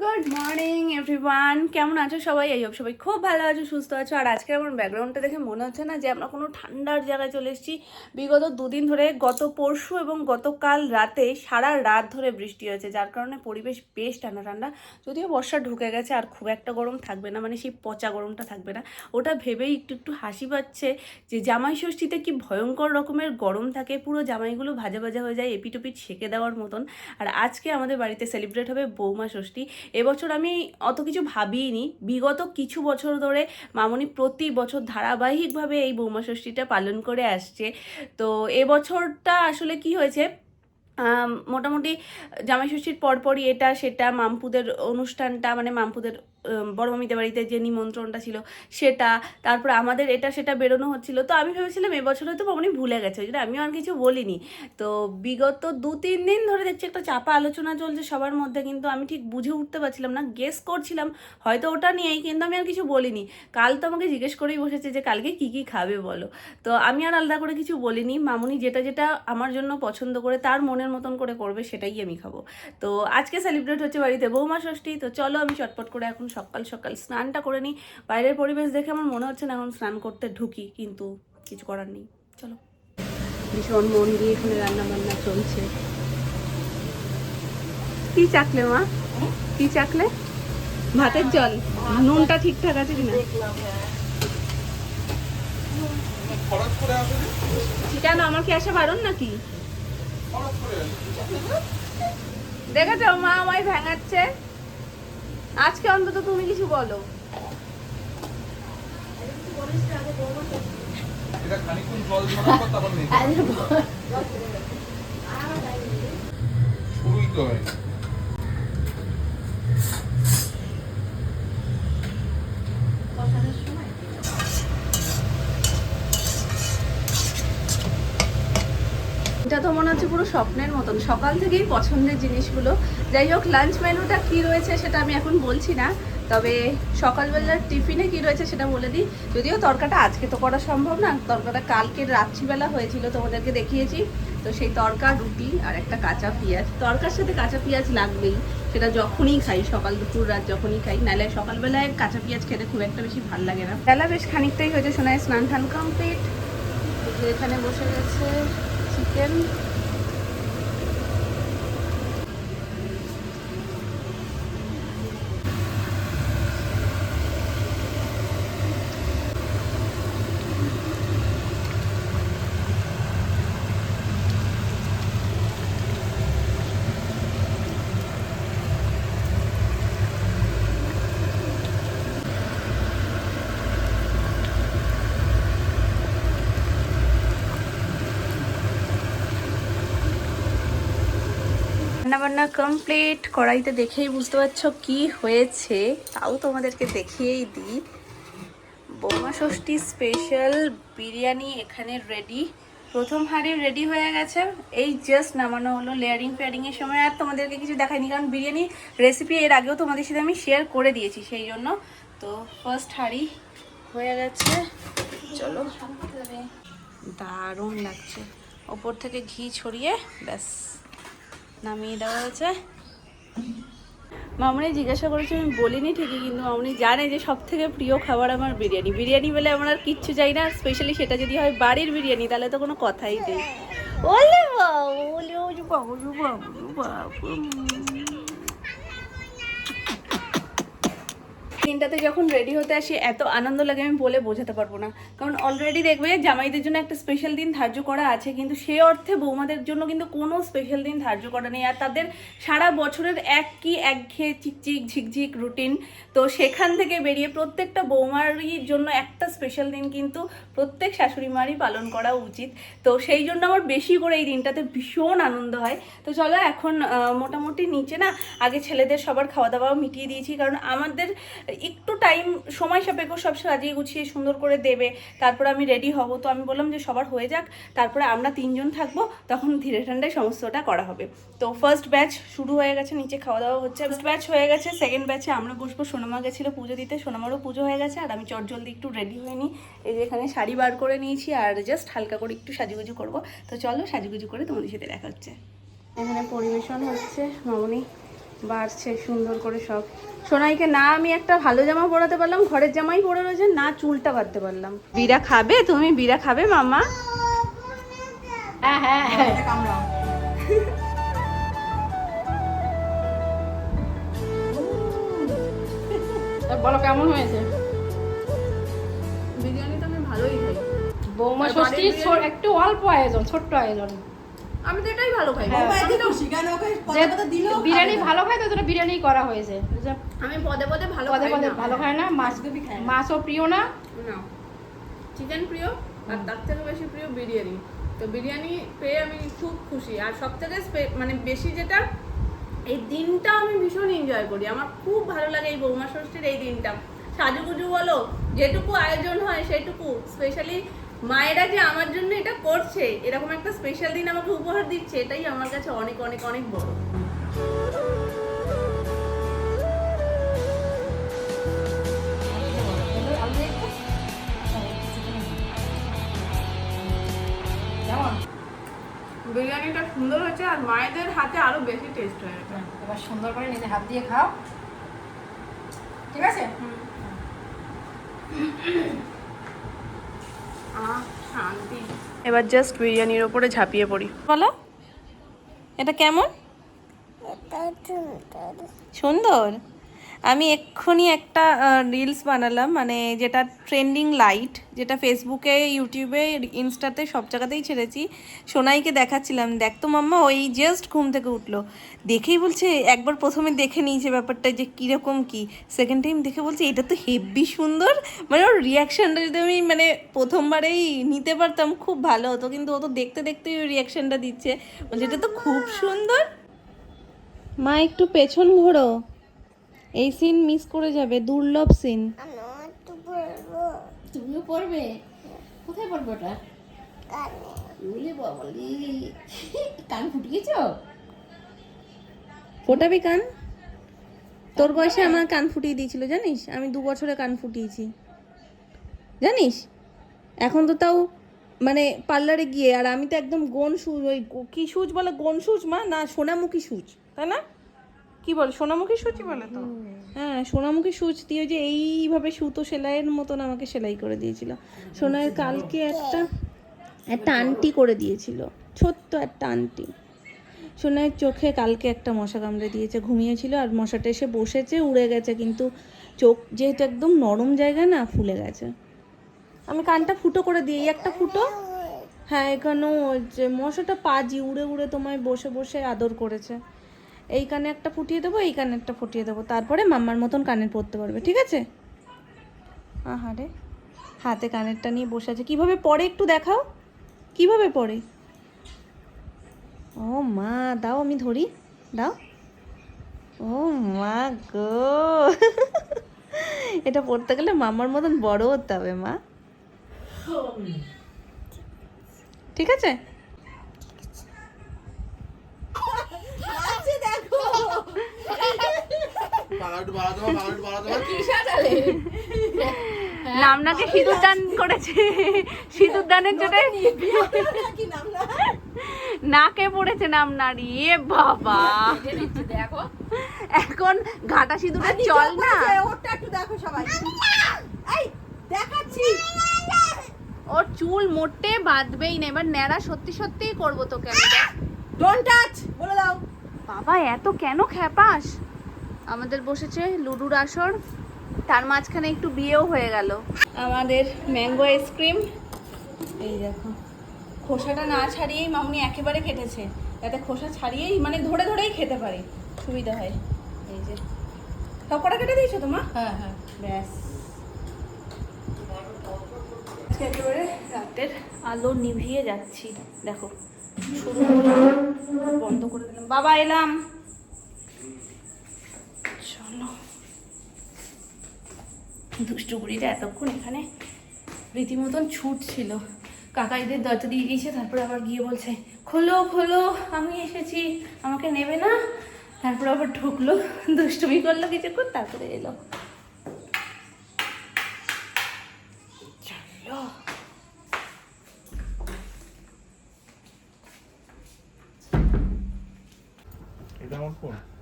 Good morning everyone, কেমন আছো সবাই? এই হোপ সবাই খুব ভালো আছো, সুস্থ আছো। আর আজকে আমার ব্যাকগ্রাউন্ডটা দেখে মনে হচ্ছে না যে আমরা কোনো ঠান্ডার জায়গায় চলে এসেছি। বিগত দুদিন ধরে, গত পরশু এবং গতকাল রাতে সারা রাত ধরে বৃষ্টি হয়েছে, যার কারণে পরিবেশ বেশ ঠান্ডা ঠান্ডা। যদিও বর্ষা ঢুকে গেছে আর খুব একটা গরম থাকবে না, মানে সেই পচা গরমটা থাকবে না। ওটা ভেবেই একটু একটু হাসি পাচ্ছে যে জামাই ষষ্ঠীতে কি ভয়ঙ্কর রকমের গরম থাকে, পুরো জামাইগুলো ভাজা ভাজা হয়ে যায়, এপিটোপিট সেঁকে দেওয়ার মতন। আর আজকে আমাদের বাড়িতে সেলিব্রেট হবে বৌমা ষষ্ঠী। এবছর আমি অত কিছু ভাবিনি। বিগত কিছু বছর ধরে মামনি প্রতি বছর ধারাবাহিকভাবে এই বৌমা ষষ্ঠীটা পালন করে আসছে। তো এবছরটা আসলে কি হয়েছে, মোটামুটি জামাই ষষ্ঠীর পরপরই এটা সেটা মামপুদের অনুষ্ঠানটা, মানে মামপুদের বড় মামিদের বাড়িতে যে নিমন্ত্রণটা ছিল সেটা, তারপর আমাদের এটা সেটা বেরোনো হচ্ছিল। তো আমি ভেবেছিলাম এবছর হয়তো মামনি ভুলে গেছে, ওই জন্য আমিও আর কিছু বলিনি। তো বিগত 2-3 দিন ধরে দেখছি একটা চাপা আলোচনা চলছে সবার মধ্যে, কিন্তু আমি ঠিক বুঝে উঠতে পারছিলাম না, গেস করছিলাম হয়তো ওটা নিয়েই, কিন্তু আমি আর কিছু বলিনি। কাল তো আমাকে জিজ্ঞেস করেই বসেছে যে কালকে কি কি খাবে বলো। তো আমি আর আলাদা করে কিছু বলিনি, মামুনি যেটা যেটা আমার জন্য পছন্দ করে তার মনের মতন করে করবে সেটাই আমি খাবো। তো আজকে সেলিব্রেট হচ্ছে বাড়িতে বৌমা ষষ্ঠী। তো চলো আমি চটপট করে এখন সকাল সকাল স্নানটা করে নিই। বাইরের পরিবেশ দেখে আমার মনে হচ্ছে না এখন স্নান করতে ঢুকি, কিন্তু কিছু করার নেই। চলো। ভীষণ মন দিয়ে এখানে রান্না বান্না চলছে। কি চাকলে মা? কি চাকলে? ভাতের জল? নুনটা ঠিকঠাক আছে কিনা? কেন, আমার কি আসা বারণ নাকি? দেখেছো মা আমায় ভেঙাচ্ছে। আজকে অন্তত তুমি কিছু বলো। এটা তো মনে হচ্ছে পুরো স্বপ্নের মতন, সকাল থেকেই পছন্দের জিনিসগুলো। যাই হোক, লাঞ্চ মেনুটা কি রয়েছে সেটা আমি এখন বলছি না, তবে সকালবেলার টিফিনে কি রয়েছে সেটা বলে দিই। যদিও তরকাটা আজকে তো করা সম্ভব না, তরকাটা কালকে রাত্রিবেলা হয়েছিল, তোমাদেরকে দেখিয়েছি। তো সেই তরকা, রুটি আর একটা কাঁচা পেঁয়াজ। তরকার সাথে কাঁচা পেঁয়াজ লাগবেই, সেটা যখনই খাই, সকাল দুপুর রাত যখনই খাই। নাহলে সকালবেলায় কাঁচা পেঁয়াজ খেতে খুব একটা বেশি ভালো লাগে না। বেলা বেশ খানিকটাই হয়েছে, শোনায় স্নান টান কমপ্লিট। এখানে বসে গেছে চিকেন। রান্নাবান্না কমপ্লিট, কড়াইতে দেখেই বুঝতে পারছো কি হয়েছে, তাও তোমাদেরকে দেখিয়েই দিই। বৌমা ষষ্ঠী স্পেশাল বিরিয়ানি এখানে রেডি। প্রথম হাঁড়ি রেডি হয়ে গেছে, এই জাস্ট নামানো হলো লেয়ারিং ফেয়ারিংয়ের সময়। আর তোমাদেরকে কিছু দেখাইনি, কারণ বিরিয়ানি রেসিপি এর আগেও তোমাদের সাথে আমি শেয়ার করে দিয়েছি, সেই জন্য। তো ফার্স্ট হাঁড়ি হয়ে গেছে, চলো। দারুণ লাগছে, ওপর থেকে ঘি ছড়িয়ে ব্যাস নামিয়ে দেওয়া হয়েছে। মামনি জিজ্ঞাসা করেছে, আমি বলিনি ঠিকই, কিন্তু মামনি জানে যে সব থেকে প্রিয় খাবার আমার বিরিয়ানি। বিরিয়ানি বলে আমার আর কিচ্ছু চাই না, স্পেশালি সেটা যদি হয় বাড়ির বিরিয়ানি, তাহলে তো কোনো কথাই নেই। ওলে বাবু, ওলে বাবু, বাবু বাবু। দিনটাতে যখন রেডি হতে আসি এত আনন্দ লাগে আমি বলে বোঝাতে পারবো না। কারণ অলরেডি দেখবে জামাইদের জন্য একটা স্পেশাল দিন ধার্য করা আছে, কিন্তু সে অর্থে বৌমাদের জন্য কিন্তু কোনো স্পেশাল দিন ধার্য করা নেই। আর তাদের সারা বছরের একঘেয়ে চিকচিক ঝিকঝিক রুটিন, তো সেখান থেকে বেরিয়ে প্রত্যেকটা বৌমারই জন্য একটা স্পেশাল দিন কিন্তু প্রত্যেক শাশুড়ি মারই পালন করা উচিত। তো সেই জন্য আমার বেশি করে এই দিনটাতে ভীষণ আনন্দ হয়। তো চলো এখন মোটামুটি নিচে না আগে ছেলেদের সবার খাওয়া দাওয়াও মিটিয়ে দিয়েছি, কারণ আমাদের একটু টাইম সময় সাপেক্ষ সব সাজিয়ে গুছিয়ে সুন্দর করে দেবে, তারপর আমি রেডি হব। তো আমি বললাম যে সবার হয়ে যাক, তারপরে আমরা 3জন থাকবো, তখন ধীরে ঠান্ডায় সমস্তটা করা হবে। তো ফার্স্ট ব্যাচ শুরু হয়ে গেছে, নিচে খাওয়া দাওয়া হচ্ছে। ফার্স্ট ব্যাচ হয়ে গেছে, সেকেন্ড ব্যাচে আমরা বসবো। সোনামা গেছিলো পুজো দিতে, সোনামারও পুজো হয়ে গেছে, আর আমি চটজলদি একটু রেডি হয়ে নিই। এই যে এখানে শাড়ি বার করে নিয়েছি, আর জাস্ট হালকা করে একটু সাজুগুজু করব। তো চলো সাজুগুজু করে তোমাদের সাথে দেখা হচ্ছে। এখানে পরিবেশন হচ্ছে, মামনি বাড়ছে সুন্দর করে সব। সোনাইকে না আমি একটা ভালো জামা পরাতে পারলাম, ঘরের জামাই পরে রয়েছে, না চুলটা বাঁধতে পারলাম। বিড়া খাবে তুমি? বিড়া খাবে মামা? হ্যাঁ হ্যাঁ হ্যাঁ। বলো কেমন হয়েছে? বিরিয়ানি তো আমি ভালোই খাই। বৌমা ষষ্ঠী একটু অল্প আয়োজন, ছোট্ট আয়োজন। আমি তো এটাই ভালো খাই। বিরিয়ানি ভালো খাই তো এটা বিরিয়ানি করা হয়েছে। আমি পদে পদে ভালো খাই না। মাছও প্রিয় না, চিকেন প্রিয়, আর তার থেকে বেশি প্রিয় বিরিয়ানি। তো বিরিয়ানি পেয়ে আমি খুব খুশি। আর সব থেকে মানে বেশি যেটা, এই দিনটা আমি ভীষণ এনজয় করি। আমার খুব ভালো লাগে এই বৌমা ষষ্ঠীর এই দিনটা। সাজুগুজু বলো, যেটুকু আয়োজন হয় সেটুকু, স্পেশালি মায়েরা যে আমার জন্য এটা করছে, এরকম একটা স্পেশাল দিন আমাকে উপহার দিচ্ছে, এটাই আমার কাছে অনেক অনেক অনেক বড়। বিরিয়ানিটা সুন্দর হয়েছে, আর মায়েদের হাতে আরো বেশি টেস্ট হয়েছে। এবার সুন্দর করে নিজে হাত দিয়ে খাও, ঠিক আছে? শান্তি। এবার জাস্ট বিরিয়ানির ওপরে ঝাঁপিয়ে পড়ি। বলো এটা কেমন? সুন্দর। আমি এক্ষুনি একটা রিলস বানালাম, মানে যেটা ট্রেন্ডিং লাইট, যেটা ফেসবুকে, ইউটিউবে, ইনস্টাতে সব জায়গাতেই ছেড়েছি। সোনাইকে দেখাচ্ছিলাম, দেখতো মাম্মা ওই জাস্ট ঘুম থেকে উঠলো, দেখেই বলছে, একবার প্রথমে দেখে নিয়েছে ব্যাপারটা যে কীরকম কী, সেকেন্ড টাইম দেখে বলছে এটা তো হেব্বি সুন্দর। মানে ওর রিয়াকশানটা যদি আমি মানে প্রথমবারেই নিতে পারতাম খুব ভালো হতো, কিন্তু ও তো দেখতে দেখতেই ওই রিয়াকশানটা দিচ্ছে, বলছে এটা তো খুব সুন্দর। মা একটু পেছন ঘোরো, এই সিন মিস করে যাবে, দুর্লভ সিন। তুমিও পড়বে? কোথায় পড়বে ওটা? কান ফুটিয়েছ? ফোটাবি কান? তোর বয়সে আমার কান ফুটিয়ে দিয়েছিল জানিস? আমি 2 বছরে কান ফুটিয়েছি জানিস। এখন তো তাও মানে পার্লারে গিয়ে, আর আমি তো একদম গোন সুচ, ওই কি সুচ বলে, গোন সুচ মা, না সোনামুখী সুচ, তাই না? কি বল, সোনামুখী সুচই বলে তো? হ্যাঁ, সোনামুখী সুচ দিয়ে যে এইভাবে সুতো সেলাইয়ের মতন আমাকে সেলাই করে দিয়েছিল। সোনার কালকে একটা আন্টি করে দিয়েছিল, ছোট্ট একটা আন্টি। সোনার চোখে কালকে একটা মশা কামড়ে দিয়েছে, ঘুমিয়েছিল আর মশাটা এসে বসেছে, উড়ে গেছে, কিন্তু চোখ যেহেতু একদম নরম জায়গা না, ফুলে গেছে। আমি কানটা ফুটো করে দিই, একটা ফুটো। হ্যাঁ, এখানেও যে মশাটা পাজি উড়ে উড়ে তোমায় বসে বসে আদর করেছে। এই কানে একটা ফুটিয়ে দেবো, এই কানে একটা ফুটিয়ে দেবো, তারপরে মাম্মার মতন কানে পরতে পারবে, ঠিক আছে? আহারে, হাতে কানেরটা নিয়ে বসে আছে, কীভাবে পরে একটু দেখাও, কীভাবে পরে? ও মা, দাও আমি ধরি, দাও। ও মা গো, এটা পড়তে গেলে মাম্মার মতন বড় হতে হবে মা, ঠিক আছে? নামনাকে সিঁদুর দান করেছে, সিঁদুর দানের জন্য নাকে পড়েছে নামনার। ইয়ে বাবা, দেখো এখন ঘাটা সিঁদুরের চল না। ওরটা একটু দেখো সবাই, এই দেখাচ্ছি। ওর চুল মোটে বাঁধবেই না, এবার ন্যাড়া সত্যি সত্যিই করবো তোকে আমি। ডোন্ট টাচ বলে দাও। বাবা এত কেন খ্যাপাস? আমাদের বসেছে লুডুর আসর, তার মাঝখানে একটু বিয়েও হয়ে গেল। আমাদের ম্যাঙ্গো আইসক্রিম, এই দেখো, খোসাটা না ছাড়িয়েই মামনি একেবারে কেটেছে, যাতে খোসা ছাড়িয়েই মানে ধরে ধরেই খেতে পারে, সুবিধা হয়। এই যে সব কটা কেটে দিয়েছো তোমার? হ্যাঁ হ্যাঁ, ব্যাস। একেবারে রাতের আলো নিভিয়ে যাচ্ছি, দেখো শুরু বন্ধ করে দিলাম। বাবা এলাম, চলো। দুষ্টু বুড়িটা এতক্ষণ এখানে রীতিমতন ছুট ছিল, কাকাইদের দরজা দিয়ে দিয়েছে, তারপরে আবার গিয়ে বলছে খোলো খোলো আমি এসেছি, আমাকে নেবে না, তারপর আবার ঢুকলো, দুষ্টুমি করলো কিছুক্ষণ, তারপরে এলো। চলো,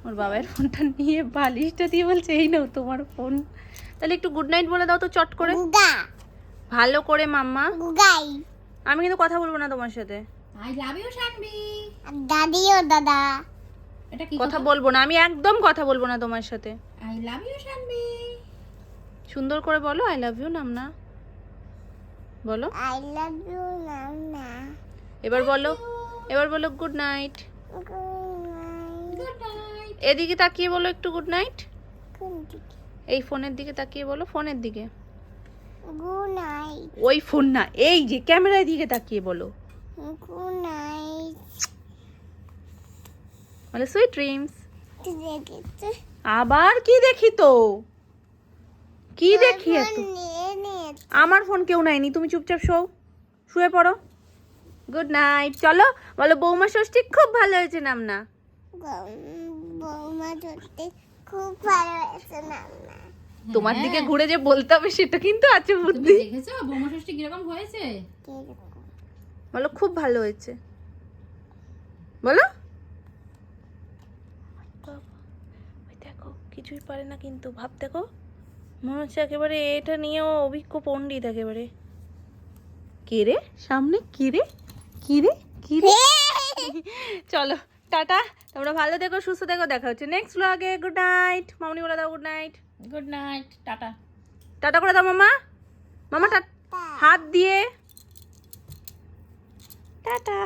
ওর বাবার ফোনটা নিয়ে বালিশটা দিয়ে বলছে এই নাও তোমার ফোন। তাহলে একটু গুড নাইট বলে দাও তো চট করে, ভালো করে মাম্মা। আমি কিন্তু কথা বলবো না তোমার সাথে। I love you Shanvi. দাদি ও দাদা, এটা কি কথা বলবো না, আমি একদম কথা বলবো না তোমার সাথে। I love you Shanvi. সুন্দর করে বলো আই লাভ ইউ নাম না, বলো। আই লাভ ইউ নানা। এবার বলো, এবার বলো গুড নাইট। Good night. এদিকে তাকিয়ে বলো একটু গুড নাইট। গুড এই ফোনের দিকে তাকিয়ে বলো, ফোনের দিকে। নাইট। ওই ফোন না, এই যে ক্যামেরার দিকে তাকিয়ে বলো। Good night. বলো সুইট ড্রিমস। দেখেছে আবার কি দেখি তো, কি দেখি এত? নিয়ে নিয়ে আমার ফোন কেউ নেয়নি, তুমি চুপচাপ শোও, শুয়ে পড়ো। Good night. চলো বলো বৌমা ষষ্ঠী খুব ভালো হয়েছে নাম না। বৌমা ধরতে খুব ভালো হয়েছে নানা। তোমার দিকে ঘুরে যে বলতে হবে সেটা কিন্তু আছে তুমি বুদ্ধি। দেখেছো বৌমা ষষ্ঠী কিরকম হয়েছে? কিরকম? বলো খুব ভালো হয়েছে, বলো। ওই দেখো কিছুই পারে না কিন্তু, ভাব দেখো, মনে হচ্ছে একেবারে এটা নিয়েও অভিজ্ঞ পণ্ডিত একেবারে। কে রে সামনে, কি রে কি রে কি রে? চলো টাটা, তোমরা ভালো থেকো সুস্থ থেকো, দেখা হচ্ছে নেক্সট ব্লগে। গুড নাইট মামনি বলে দাও good night. Good night, tata. Tata করে দাও মামা, মামা হাত দিয়ে টাটা।